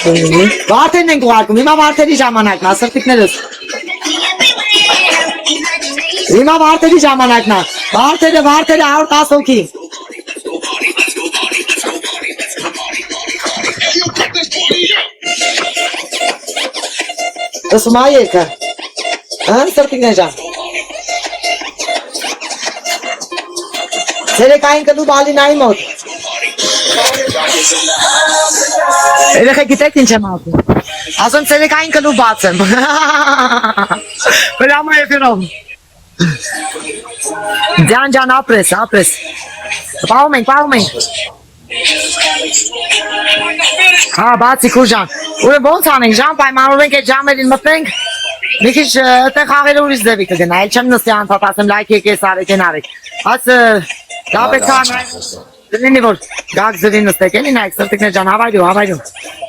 Վարդերն ենք ուղարկում, հիմա վարդերի ժամանակն է, սրտիկներս։ Հիմա վարդերի ժամանակն է, վարդերը 110 հոգի։ Լսում ա երկը, սրտիկներ ժան։ Ցերեկային կլուբ Ալինայի մոտ։ Երեխեք գիտեք ինչ եմ ասում։ Ասում ցերեկային կլուբ բաց եմ։ Բրամա եփերով։ Ջան ապրես։ Պահում ենք։ Հա, բացի քուժան։ Ուրեմն ո՞նց անենք, ժամ պայմանավորենք այդ ժամերին մտնենք։ Մի քիչ այդտեղ խաղերը ուրիշ ձևի կգնա, այլ չեմ նստի անդադ ասեմ լայք եկես արեք։ Աս դա պետք է դնի որ գակ ձևի նստեք էլի նայեք սրտիկներ ջան հավայրու